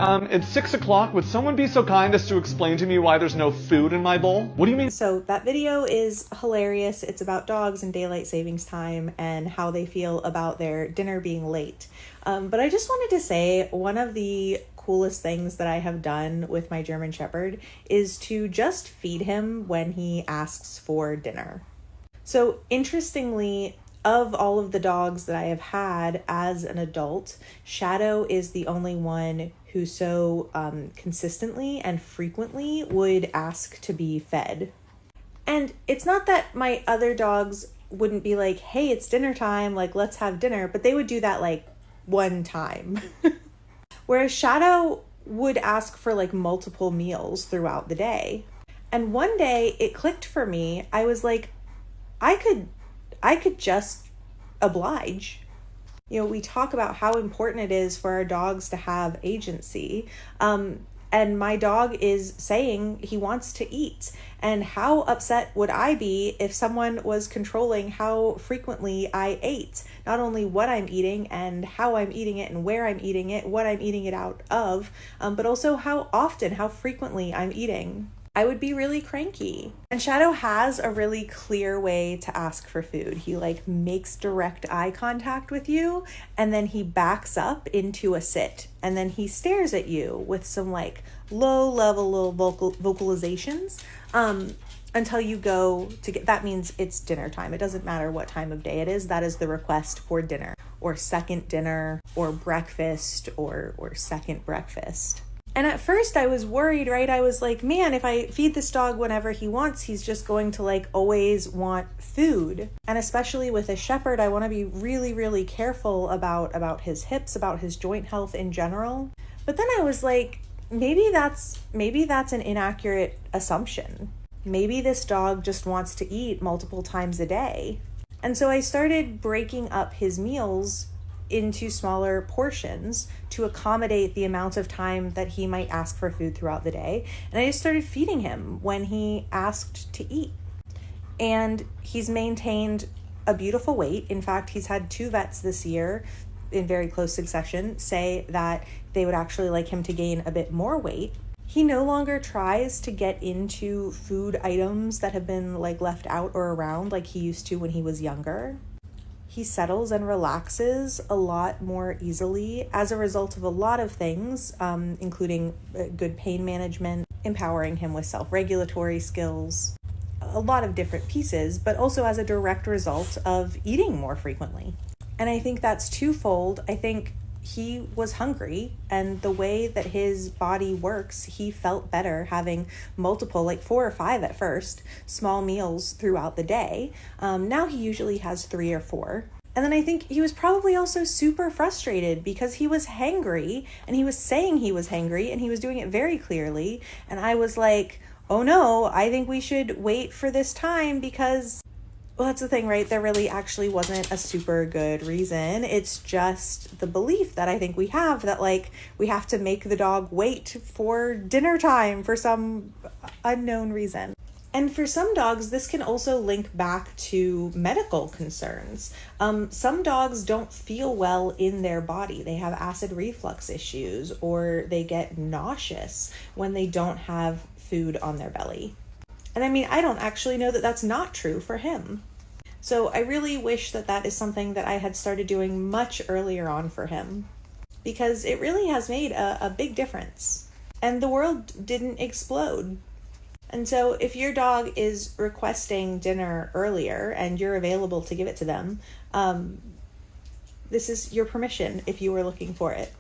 It's 6 o'clock. Would someone be so kind as to explain to me why there's no food in my bowl? What do you mean? So that video is hilarious. It's about dogs and daylight savings time and how they feel about their dinner being late. But I just wanted to say one of the coolest things that I have done with my German Shepherd is to just feed him when he asks for dinner. So interestingly, of all of the dogs that I have had as an adult, Shadow is the only one who so consistently and frequently would ask to be fed. And it's not that my other dogs wouldn't be like, hey, it's dinner time, like, let's have dinner, but they would do that like one time. Whereas Shadow would ask for like multiple meals throughout the day. And one day it clicked for me. I was like, I could just oblige. You know, we talk about how important it is for our dogs to have agency. And my dog is saying he wants to eat. And how upset would I be if someone was controlling how frequently I ate? Not only what I'm eating and how I'm eating it and where I'm eating it, what I'm eating it out of, but also how often, how frequently I'm eating. I would be really cranky. And Shadow has a really clear way to ask for food. He like makes direct eye contact with you, and then he backs up into a sit, and then he stares at you with some like low level little vocalizations until you go to get, that means it's dinner time. It doesn't matter what time of day it is. That is the request for dinner or second dinner or breakfast or second breakfast. And at first I was worried, right? I was like, man, if I feed this dog whenever he wants, he's just going to like always want food. And especially with a shepherd, I want to be really, really careful about his hips, about his joint health in general. But then I was like, maybe that's an inaccurate assumption. Maybe this dog just wants to eat multiple times a day. And so I started breaking up his meals into smaller portions to accommodate the amount of time that he might ask for food throughout the day. And I just started feeding him when he asked to eat. And he's maintained a beautiful weight. In fact, he's had 2 vets this year in very close succession say that they would actually like him to gain a bit more weight. He no longer tries to get into food items that have been like left out or around like he used to when he was younger. He settles and relaxes a lot more easily as a result of a lot of things, including good pain management, empowering him with self-regulatory skills, a lot of different pieces, but also as a direct result of eating more frequently. And I think that's twofold. I think he was hungry, and the way that his body works, he felt better having multiple, like 4 or 5 at first, small meals throughout the day. Now he usually has 3 or 4. And then I think he was probably also super frustrated because he was hangry, and he was saying he was hangry, and he was doing it very clearly. And I was like, oh no, I think we should wait for this time because, well, that's the thing, right? There really actually wasn't a super good reason. It's just the belief that I think we have that like we have to make the dog wait for dinner time for some unknown reason. And for some dogs, this can also link back to medical concerns. Some dogs don't feel well in their body. They have acid reflux issues, or they get nauseous when they don't have food on their belly. And I mean, I don't actually know that that's not true for him. So I really wish that that is something that I had started doing much earlier on for him, because it really has made a big difference. And the world didn't explode. And so if your dog is requesting dinner earlier and you're available to give it to them, this is your permission if you were looking for it.